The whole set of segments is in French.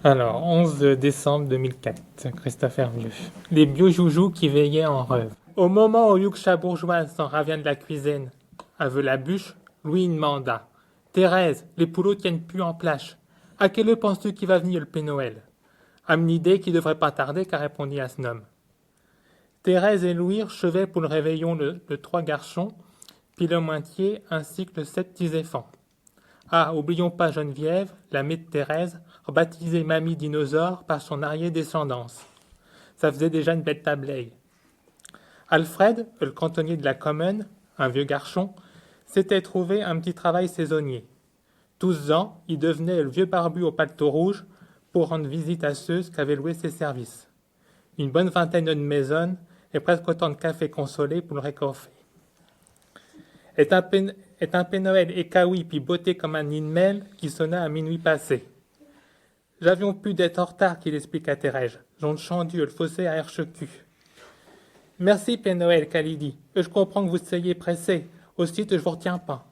Alors, 11 décembre 2004, Christopher Vieux. Les bio-joujoux qui veillaient en rêve. Au moment où Yuksha bourgeoise s'en revient de la cuisine, aveu la bûche, Louis demanda: Thérèse, les poulots tiennent plus en place. À quelle heure penses-tu qu'il va venir le Père Noël? À une idée qui devrait pas tarder, qu'a répondu Asnom. Thérèse et Louis chevaient pour le réveillon le trois garçons, puis le moitié, ainsi que le sept petits éléphants. Ah, oublions pas Geneviève, la mère de Thérèse, rebaptisée Mamie Dinosaure par son arrière-descendance. Ça faisait déjà une belle tableille. Alfred, le cantonnier de la commune, un vieux garçon, s'était trouvé un petit travail saisonnier. 12 ans, il devenait le vieux barbu au paletot rouge pour rendre visite à ceux qui avaient loué ses services. Une bonne vingtaine de maisons et presque autant de cafés consolés pour le réchauffer. Est un Père Noël écaoui puis botté comme un nid de mêle qui sonna à minuit passé. J'avions pu d'être en retard, qu'il explique à Thérèse. J'en chandu le fossé à Herchecu. Merci, Père Noël, qu'elle dit. Je comprends que vous soyez pressé. Aussi, je vous retiens pas.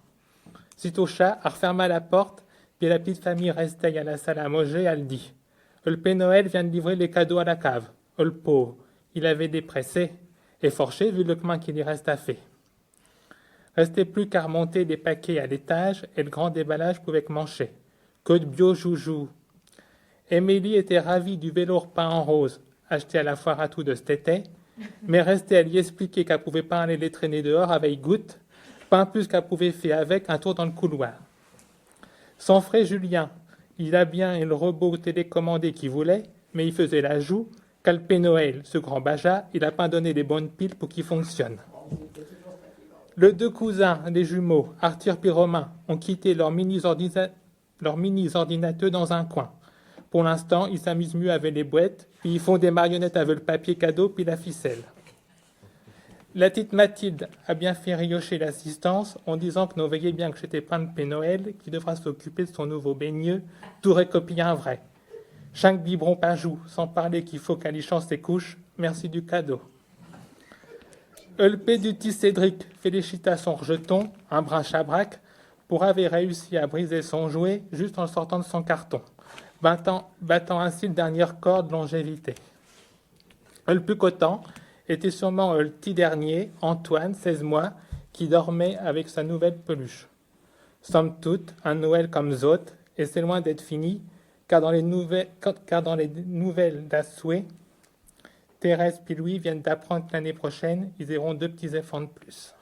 Sitôt chat, a referma la porte, puis la petite famille restait à la salle à manger, elle dit. Le Père Noël vient de livrer les cadeaux à la cave. Le pauvre, il avait des pressés, et forché vu le chemin qu'il y reste à faire. Restait plus qu'à remonter des paquets à l'étage, et le grand déballage pouvait mancher. Que de bio-joujou. Émilie était ravie du vélo repeint en rose, acheté à la foire à tout de cet été, mais restait à lui expliquer qu'elle pouvait pas aller les traîner dehors avec gouttes, pas plus qu'elle pouvait faire avec un tour dans le couloir. Son frère Julien, il a bien le robot télécommandé qu'il voulait, mais il faisait la joue, qu'à le Père Noël, ce grand baja, il a pas donné les bonnes piles pour qu'il fonctionne. Les deux cousins, les jumeaux, Arthur et Romain, ont quitté leur mini-ordinateur dans un coin. Pour l'instant, ils s'amusent mieux avec les boîtes, puis ils font des marionnettes avec le papier cadeau puis la ficelle. La petite Mathilde a bien fait riocher l'assistance en disant que nous veillions bien que j'étais pas le Père Noël qui devra s'occuper de son nouveau baigneux, tout récopier un vrai. 5 biberons par jour, sans parler qu'il faut qu'elle y change ses couches. Merci du cadeau. Le P du petit Cédric félicita son rejeton, un brin chabrac, pour avoir réussi à briser son jouet juste en sortant de son carton, battant ainsi le dernier record de longévité. Le plus coton était sûrement le petit dernier, Antoine, 16 mois, qui dormait avec sa nouvelle peluche. Somme toute, un Noël comme autres, et c'est loin d'être fini, car dans les nouvelles d'Assoué, Thérèse et Louis viennent d'apprendre que l'année prochaine, ils auront 2 petits enfants de plus.